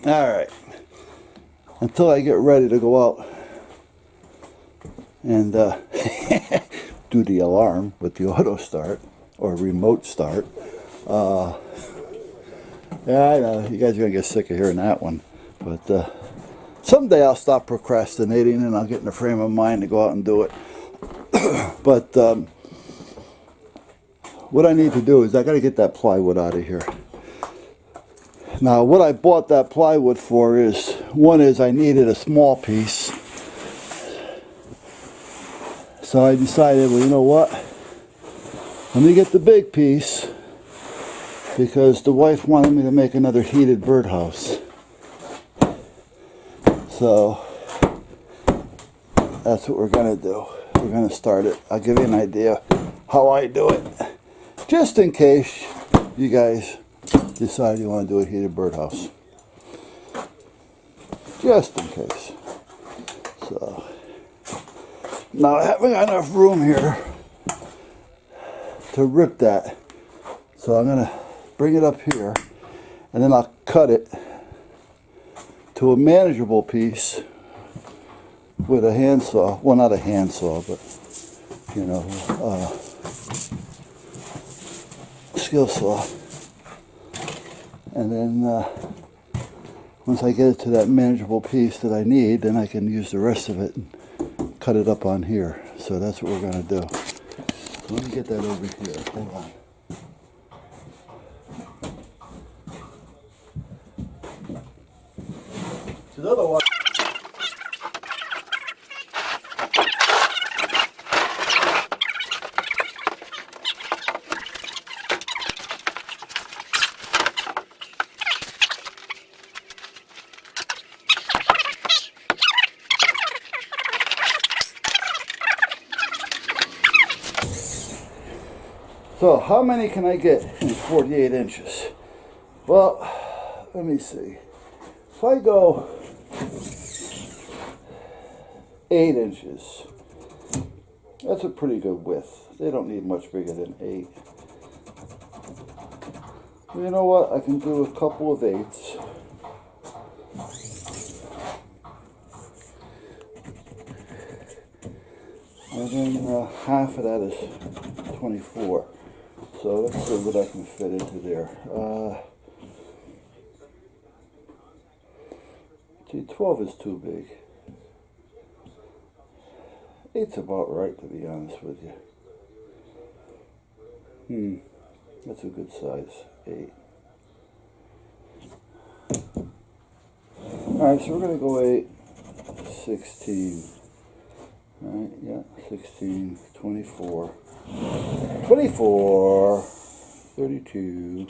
Alright, until I get ready to go out and do the alarm with the auto start or remote start. Yeah, I know, you guys are going to get sick of hearing that one. But someday I'll stop procrastinating and I'll get in the frame of mind to go out and do it. But what I need to do is I got to get that plywood out of here. Now, what I bought that plywood for is, one is I needed a small piece. So I decided, well, you know what? Let me get the big piece, because the wife wanted me to make another heated birdhouse. So that's what we're going to do. We're going to start it. I'll give you an idea how I do it, just in case you guys decide you want to do a heated birdhouse. Just in case. So now I haven't got enough room here to rip that. So I'm going to bring it up here and then I'll cut it to a manageable piece with a handsaw. Well, not a handsaw, but you know, skill saw. And then once I get it to that manageable piece that I need, then I can use the rest of it and cut it up on here. So that's what we're going to do. So let me get that over here. Hold on. Because otherwise... So, how many can I get in 48 inches? Well, let me see. If I go 8 inches, that's a pretty good width. They don't need much bigger than 8. Well, you know what? I can do a couple of 8s. And then half of that is 24. So let's see what I can fit into there. See, 12 is too big. 8's about right, to be honest with you. That's a good size, 8. Alright, so we're going to go 8, 16. Alright, yeah, 16, 24. 24, 32,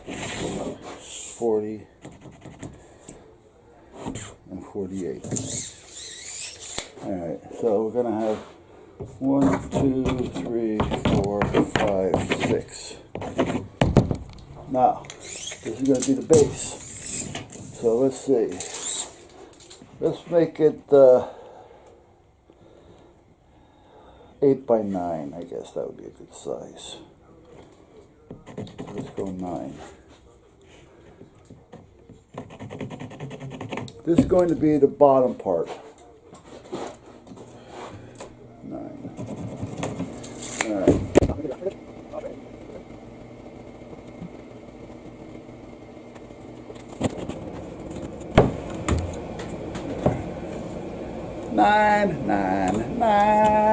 40, and 48. Alright, so we're going to have 1, 2, 3, 4, 5, 6. Now, this is going to be the base. So let's see. Let's make it 8 by 9, I guess that would be a good size. So let's go 9. This is going to be the bottom part. 9. Alright. 9, 9, 9.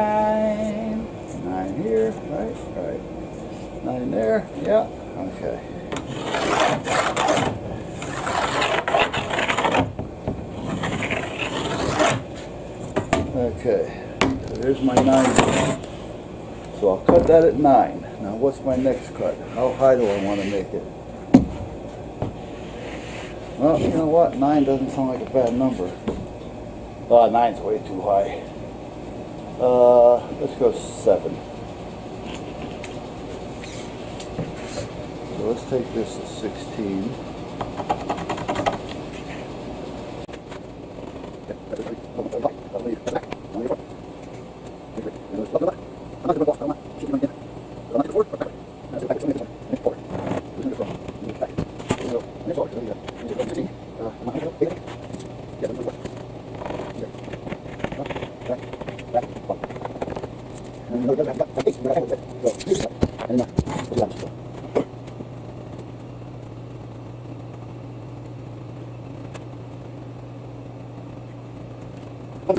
9 here, right. 9 there, yeah, okay. Okay, so here's my 9. So I'll cut that at 9. Now what's my next cut? How high do I want to make it? Well, you know what? 9 doesn't sound like a bad number. 9's way too high. Let's go 7. So let's take this to 16. Two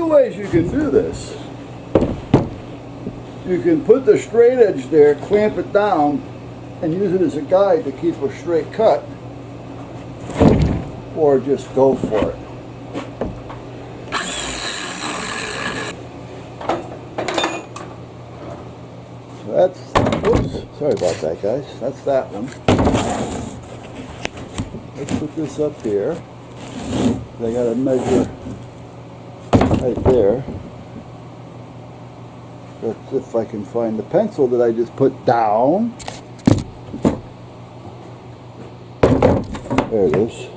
ways you can do this. You can put the straight edge there, clamp it down, and use it as a guide to keep a straight cut, or just go for it. So that's, oops, sorry about that, guys. That's that one. Let's put this up here. I gotta measure right there. That's if I can find the pencil that I just put down. There it is.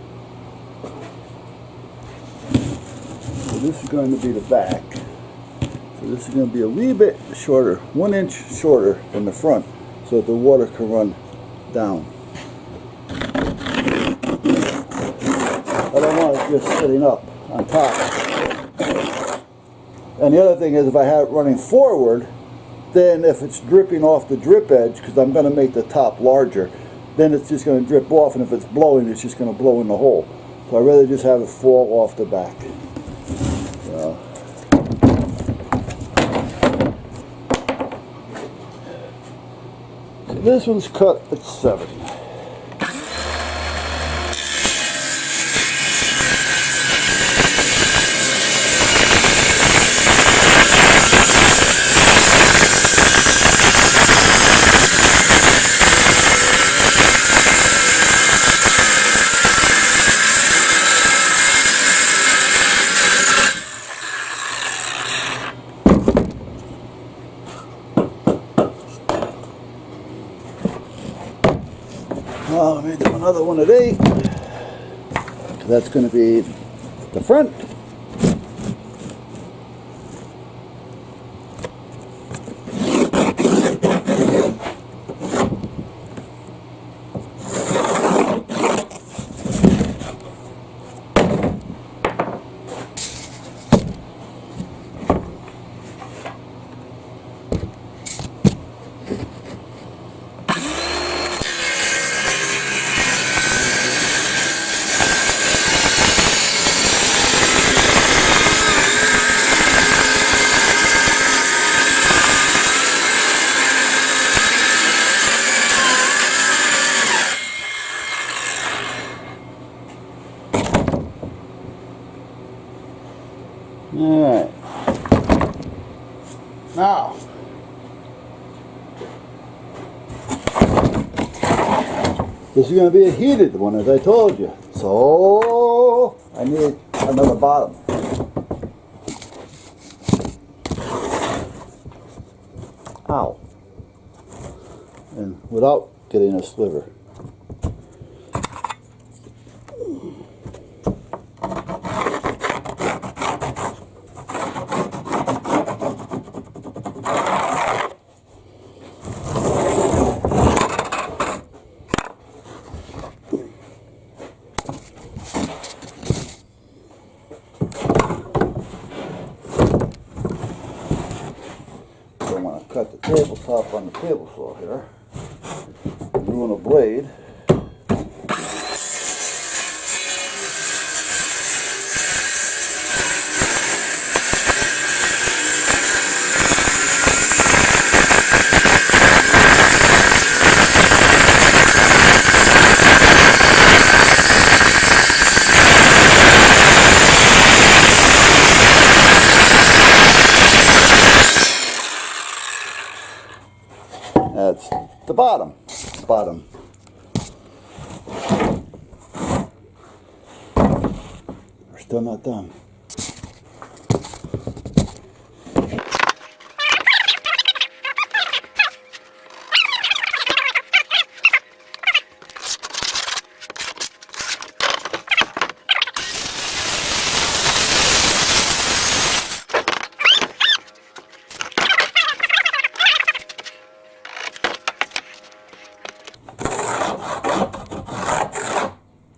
So this is going to be the back. So this is going to be a wee bit shorter, 1 inch shorter than the front, so that the water can run down. I don't want it just sitting up on top. And the other thing is, if I have it running forward, then if it's dripping off the drip edge, because I'm going to make the top larger, then it's just going to drip off, and if it's blowing, it's just going to blow in the hole. So I'd rather just have it fall off the back. So this one's cut at 7. Well, let me do another one at 8. That's going to be the front. Alright. Now, this is going to be a heated one, as I told you. So, I need another bottom. Ow. And without getting a sliver. Don't want to cut the tabletop on the table saw here. Ruin a blade. That's the bottom. We're still not done.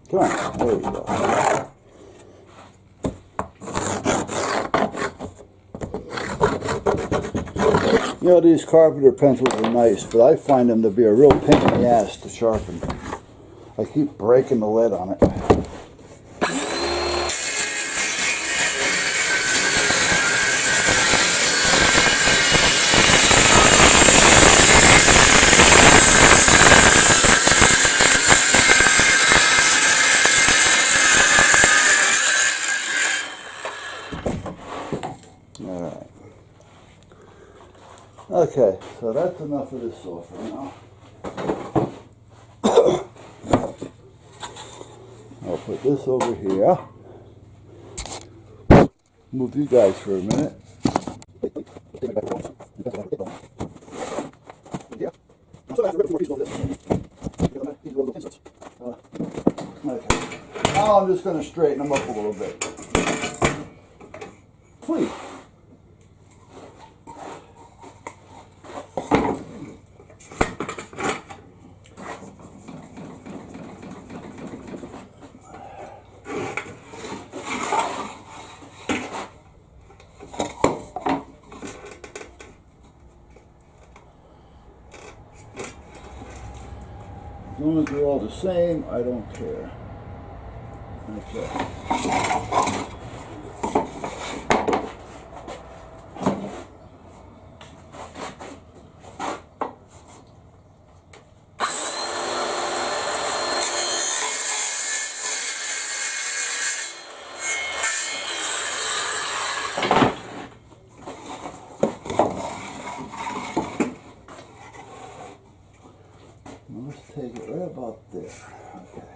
Come on, there you go. You know, these carpenter pencils are nice, but I find them to be a real pain in the ass to sharpen. I keep breaking the lead on it. Alright. Okay, so that's enough of this saw for now. I'll put this over here. Move you guys for a minute. Okay. Now I'm just going to straighten them up a little bit. Please. As long as they're all the same, I don't care. Okay. Let's take it right about there. Okay.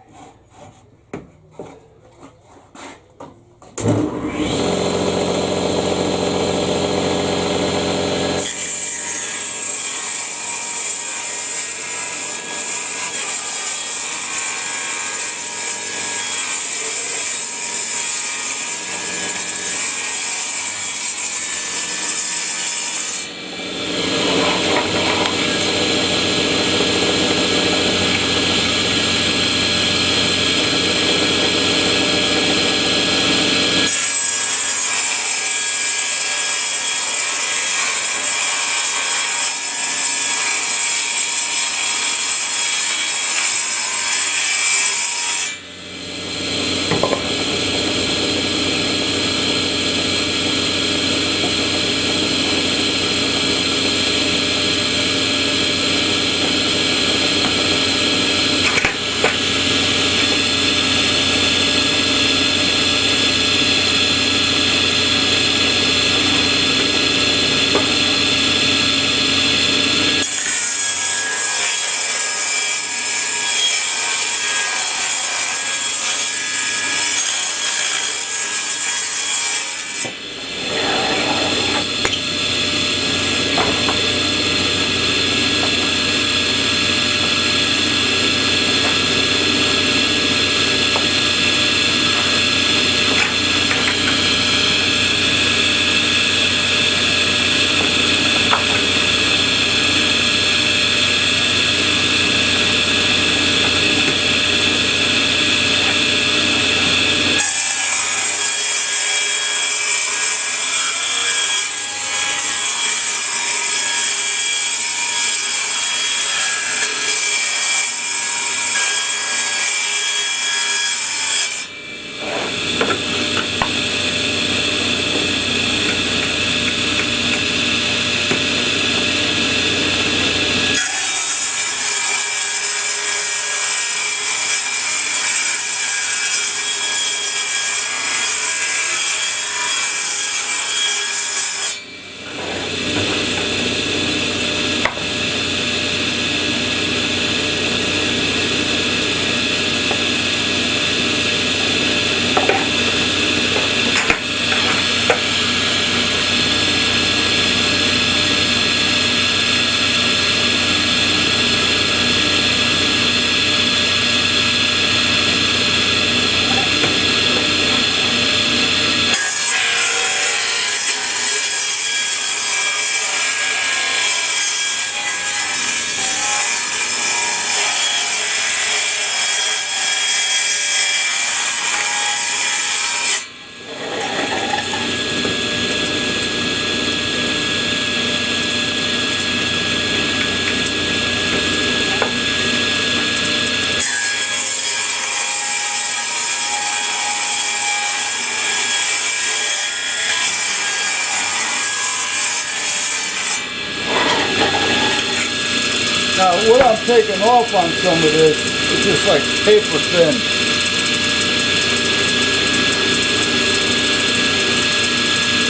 taken off on some of this. It's just like paper thin.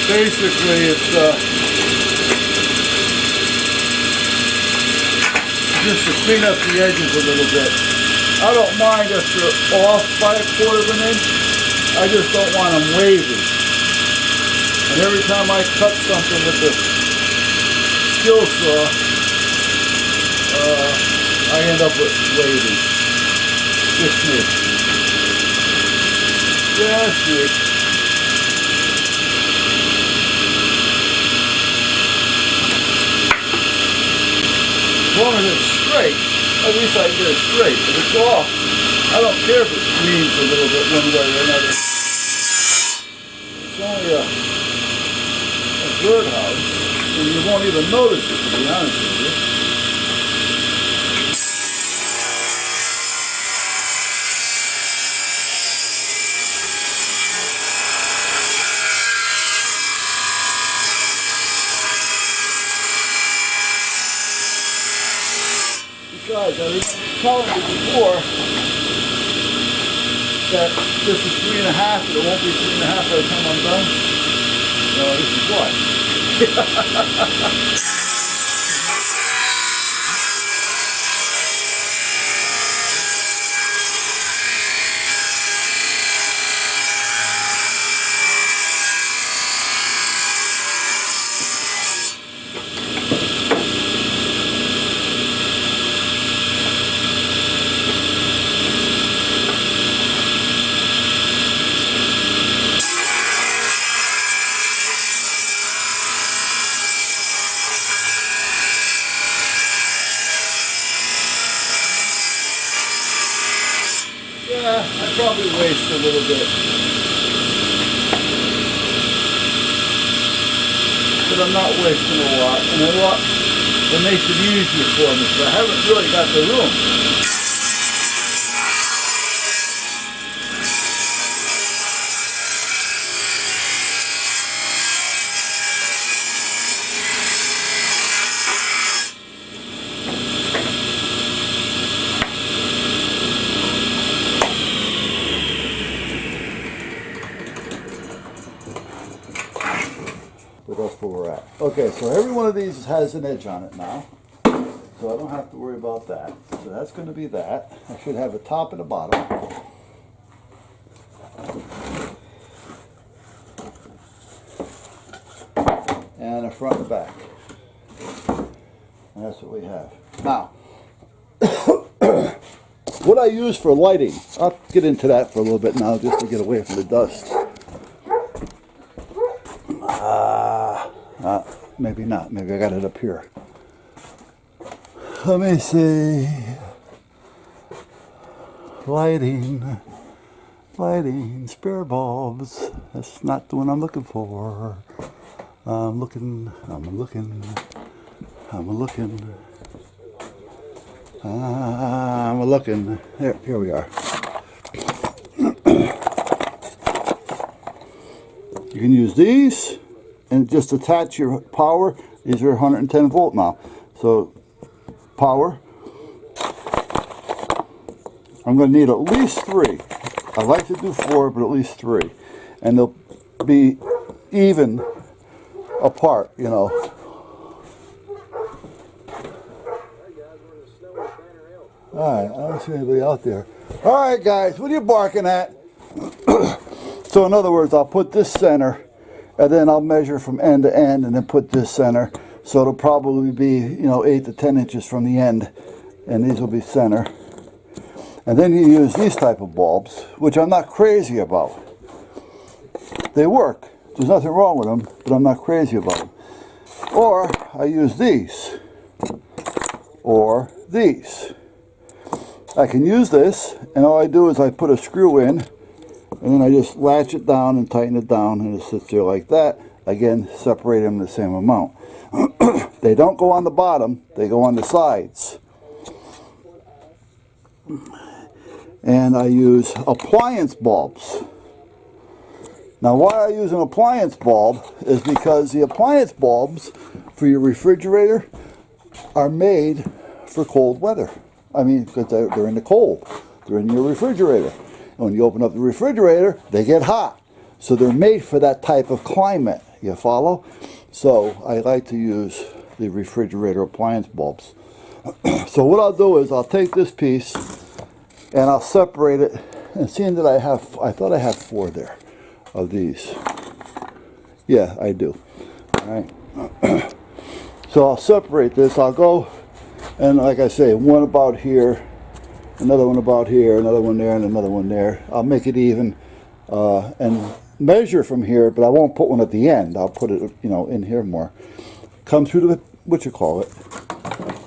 Basically, it's just to clean up the edges a little bit. I don't mind if they're off by 1/4 of an inch. I just don't want them wavy. And every time I cut something with the skill saw, I end up with wavy. Just me. Just me. As long as it's straight, at least I get it straight. If it's off, I don't care if it leans a little bit one way or another. It's only a birdhouse, and you won't even notice it, to be honest with you. Besides, I remember telling you before that this is 3.5, but it won't be 3.5 by the time I'm done. No, this is what? Yeah, I probably waste a little bit. But I'm not wasting a lot. And a lot, it makes it easier for me, because I haven't really got the room. But that's where we're at. Okay, so every one of these has an edge on it now. So I don't have to worry about that. So that's going to be that. I should have a top and a bottom. And a front and a back. And that's what we have. Now, what I use for lighting, I'll get into that for a little bit now just to get away from the dust. Maybe not. Maybe I got it up here. Let me see. Lighting. Lighting. Spare bulbs. That's not the one I'm looking for. I'm looking. Here we are. You can use these and just attach your power. These are 110 volt now. So power. I'm going to need at least 3. I like to do 4, but at least 3. And they'll be even apart, you know. Alright, I don't see anybody out there. Alright guys, what are you barking at? So in other words, I'll put this center, and then I'll measure from end to end, and then put this center. So it'll probably be, 8 to 10 inches from the end, and these will be center. And then you use these type of bulbs, which I'm not crazy about. They work. There's nothing wrong with them, but I'm not crazy about them. Or I use these, or these. I can use this, and all I do is I put a screw in, and then I just latch it down and tighten it down, and it sits there like that. Again, separate them the same amount. They don't go on the bottom, they go on the sides. And I use appliance bulbs. Now why I use an appliance bulb is because the appliance bulbs for your refrigerator are made for cold weather. I mean, because they're in the cold. They're in your refrigerator. And when you open up the refrigerator, they get hot. So they're made for that type of climate. You follow? So I like to use the refrigerator appliance bulbs. So what I'll do is I'll take this piece and I'll separate it. And seeing that I thought I had 4 there of these. Yeah, I do. All right. So I'll separate this. I'll go, and like I say, one about here, another one about here, another one there, and another one there. I'll make it even and measure from here, but I won't put one at the end. I'll put it, you know, in here more. Come through the,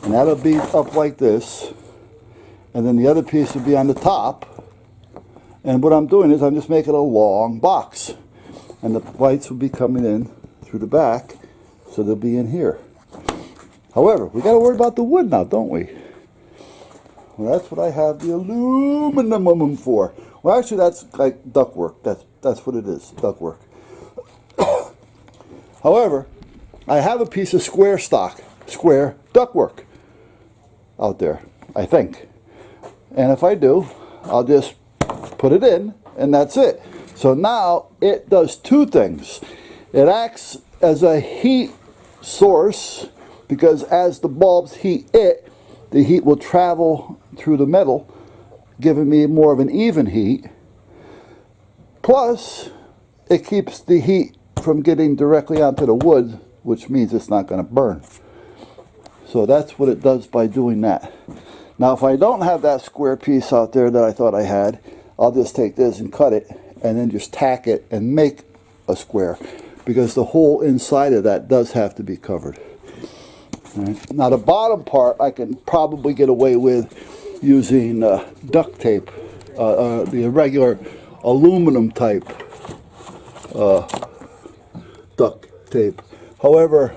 and that'll be up like this, and then the other piece will be on the top. And what I'm doing is I'm just making a long box, and the lights will be coming in through the back, so they'll be in here. However, we got to worry about the wood now, don't we? Well, that's what I have the aluminum for. Well, actually, that's like ductwork. That's what it is, ductwork. However, I have a piece of square ductwork out there, I think. And if I do, I'll just put it in, and that's it. So now it does 2 things. It acts as a heat source, because as the bulbs heat it, the heat will travel through the metal, giving me more of an even heat. Plus, it keeps the heat from getting directly onto the wood, which means it's not going to burn. So that's what it does by doing that. Now, if I don't have that square piece out there that I thought I had, I'll just take this and cut it, and then just tack it and make a square, because the whole inside of that does have to be covered. Right. Now the bottom part I can probably get away with using duct tape, the regular aluminum type duct tape. However,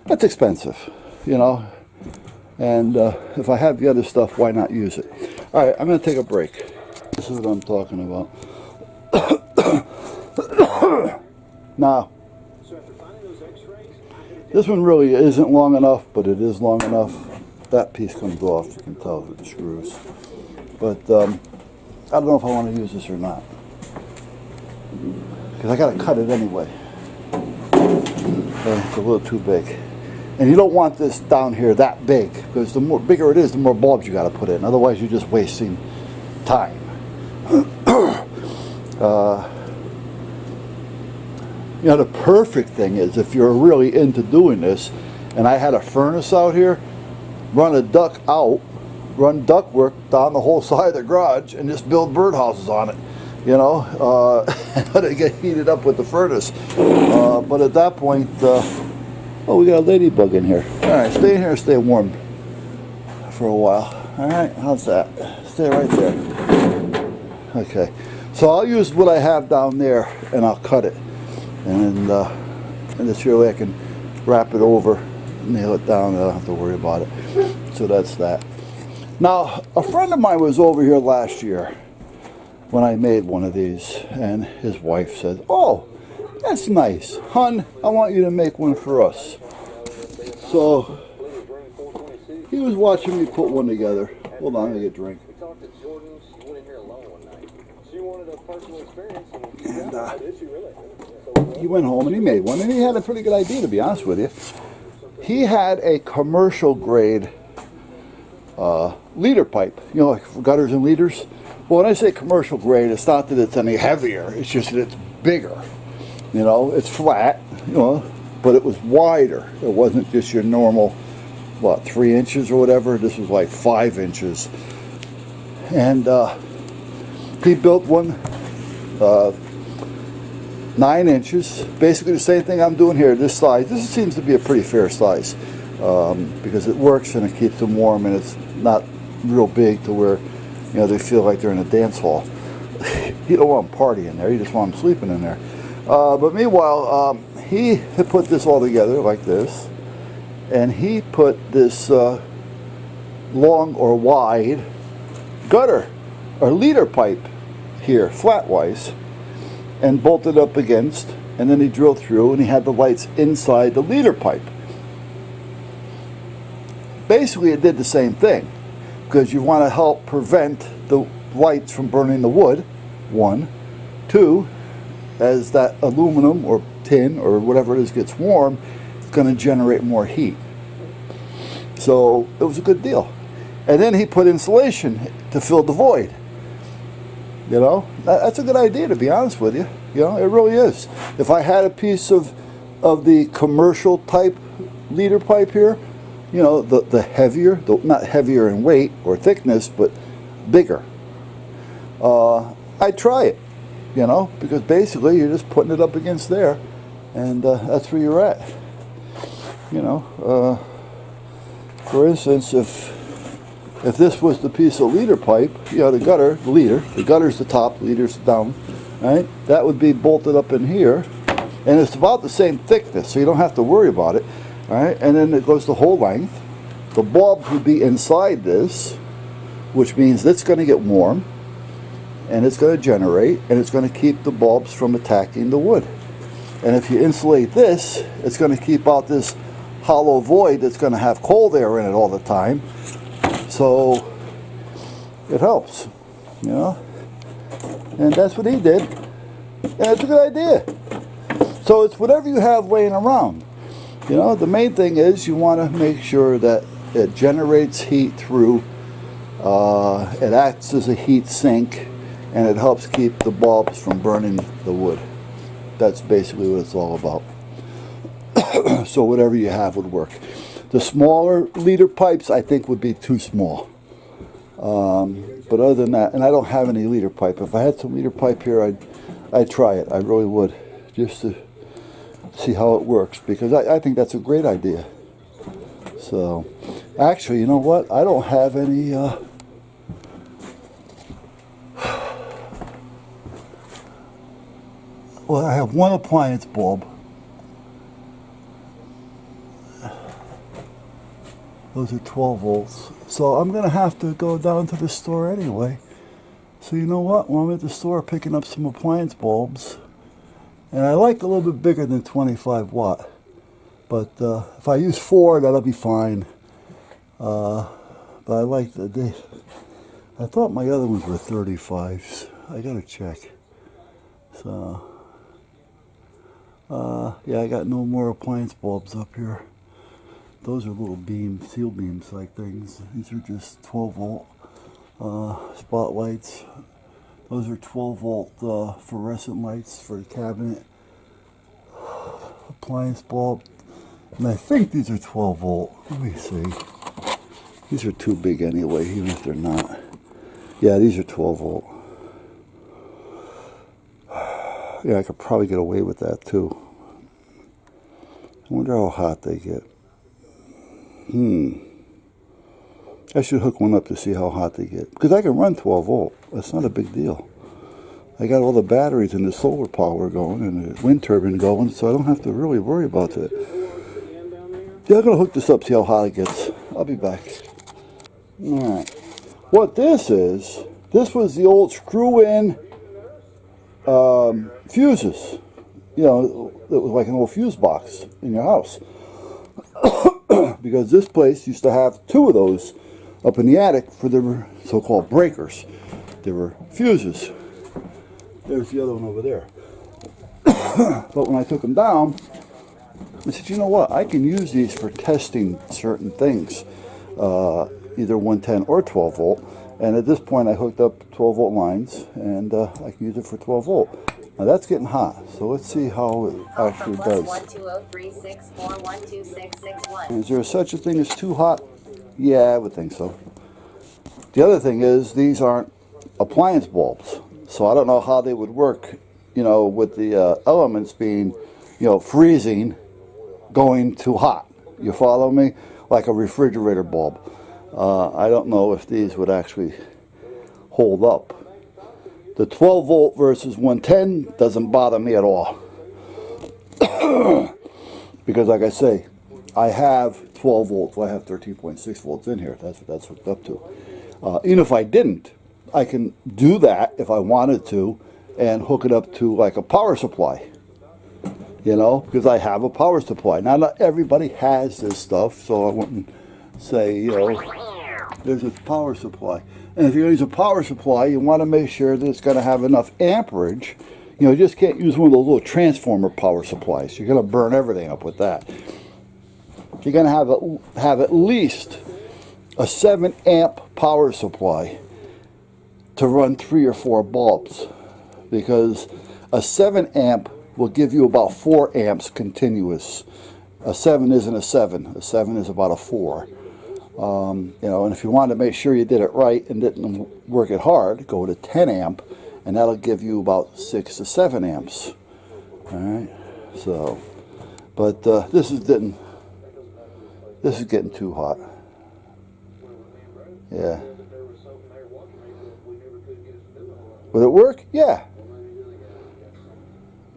that's expensive, you know, and if I have the other stuff, why not use it? All right, I'm going to take a break. This is what I'm talking about. Now, this one really isn't long enough, but it is long enough. That piece comes off, you can tell with the screws. But I don't know if I want to use this or not, because I got to cut it anyway. It's a little too big. And you don't want this down here that big, because the more bigger it is, the more bulbs you got to put in. Otherwise, you're just wasting time. You know, the perfect thing is, if you're really into doing this, and I had a furnace out here, run a duct out, run ductwork down the whole side of the garage, and just build birdhouses on it. You know, let it get heated up with the furnace. But at that point, oh, we got a ladybug in here. All right, stay in here and stay warm for a while. All right, how's that? Stay right there. Okay, so I'll use what I have down there, and I'll cut it. And this way I can wrap it over, nail it down, and I don't have to worry about it. So that's that. Now, a friend of mine was over here last year when I made one of these, and his wife said, "Oh, that's nice. Hun, I want you to make one for us." So he was watching me put one together. Hold on, I'm going to get a drink. And he went home and he made one, and he had a pretty good idea, to be honest with you. He had a commercial grade leader pipe, you know, like for gutters and leaders. Well, when I say commercial grade, it's not that it's any heavier, it's just that it's bigger. You know, it's flat, you know, but it was wider. It wasn't just your normal, what, 3 inches or whatever. This was like 5 inches. And he built one 9 inches, basically the same thing I'm doing here, this size. This seems to be a pretty fair size, because it works and it keeps them warm, and it's not real big to where, you know, they feel like they're in a dance hall. You don't want them partying there, you just want them sleeping in there. But meanwhile, he had put this all together like this, and he put this long or wide gutter or leader pipe here, flat-wise, and bolted up against, and then he drilled through, and he had the lights inside the leader pipe. Basically, it did the same thing. because you want to help prevent the lights from burning the wood, one. Two, as that aluminum or tin or whatever it is gets warm, it's going to generate more heat. So it was a good deal. And then he put insulation to fill the void. You know, that's a good idea, to be honest with you. You know, it really is. If I had a piece of the commercial type leader pipe here, you know, the heavier, not heavier in weight or thickness, but bigger, I'd try it, you know, because basically you're just putting it up against there, and that's where you're at. You know, for instance, if this was the piece of leader pipe, you know, the gutter's the top, leader's down, right? That would be bolted up in here, and it's about the same thickness, so you don't have to worry about it, all right? And then it goes the whole length. The bulbs would be inside this, which means it's going to get warm, and it's going to generate, and it's going to keep the bulbs from attacking the wood. And if you insulate this, it's going to keep out this hollow void that's going to have cold air in it all the time. So it helps, you know, and that's what he did, and it's a good idea. So it's whatever you have laying around, you know. The main thing is you want to make sure that it generates heat through, it acts as a heat sink, and it helps keep the bulbs from burning the wood. That's basically what it's all about. So whatever you have would work. The smaller leader pipes, I think, would be too small. But other than that, and I don't have any leader pipe. If I had some leader pipe here, I'd try it. I really would, just to see how it works, because I think that's a great idea. So, actually, you know what? I don't have any. Well, I have one appliance bulb. Those are 12 volts. So I'm going to have to go down to the store anyway. So you know what? When I'm at the store picking up some appliance bulbs, and I like a little bit bigger than 25 watt. But if I use 4, that'll be fine. But I like I thought my other ones were 35s. I got to check. So, yeah, I got no more appliance bulbs up here. Those are little beams, seal beams like things. These are just 12 volt spotlights. Those are 12 volt fluorescent lights for the cabinet. Appliance bulb. And I think these are 12 volt. Let me see. These are too big anyway, even if they're not. Yeah, these are 12 volt. Yeah, I could probably get away with that too. I wonder how hot they get. I should hook one up to see how hot they get. Because I can run 12 volt. That's not a big deal. I got all the batteries and the solar power going and the wind turbine going, so I don't have to really worry about that. Yeah, I'm going to hook this up, see how hot it gets. I'll be back. Alright. What this is, this was the old screw-in fuses. You know, it was like an old fuse box in your house. Because this place used to have 2 of those up in the attic for the so-called breakers. They were fuses. There's the other one over there. But when I took them down, I said, you know what? I can use these for testing certain things, either 110 or 12 volt. And at this point, I hooked up 12 volt lines, and I can use it for 12 volt. Now that's getting hot, so let's see how it actually does. Is there such a thing as too hot? Yeah, I would think so. The other thing is, these aren't appliance bulbs, so I don't know how they would work, you know, with the elements being, you know, freezing, going too hot. You follow me? Like a refrigerator bulb. I don't know if these would actually hold up. The 12 volt versus 110 doesn't bother me at all. Because like I say, I have 12 volts. Well, I have 13.6 volts in here. That's what that's hooked up to. Even if I didn't, I can do that if I wanted to and hook it up to like a power supply. You know, because I have a power supply. Now, not everybody has this stuff, so I wouldn't say, you know, there's a power supply. And if you use a power supply, you want to make sure that it's going to have enough amperage. You know, you just can't use one of those little transformer power supplies. You're going to burn everything up with that. You're going to have at least a 7 amp power supply to run 3 or 4 bulbs, because a 7 amp will give you about 4 amps continuous. A 7 isn't a 7. A 7 is about a 4. You know, and if you wanted to make sure you did it right and didn't work it hard, go to 10 amp, and that'll give you about 6 to 7 amps. All right. So, but this is getting too hot. Yeah. Will it work? Yeah.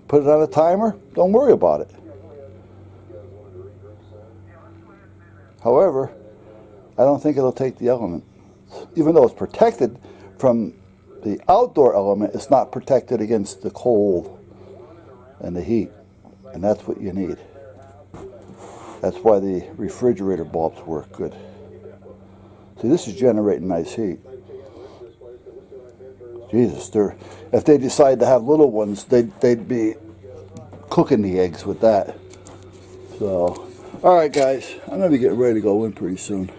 Put it on a timer. Don't worry about it. However, I don't think it'll take the element. Even though it's protected from the outdoor element, it's not protected against the cold and the heat. And that's what you need. That's why the refrigerator bulbs work good. See, this is generating nice heat. Jesus, if they decide to have little ones, they'd be cooking the eggs with that. So, all right, guys, I'm going to be getting ready to go in pretty soon.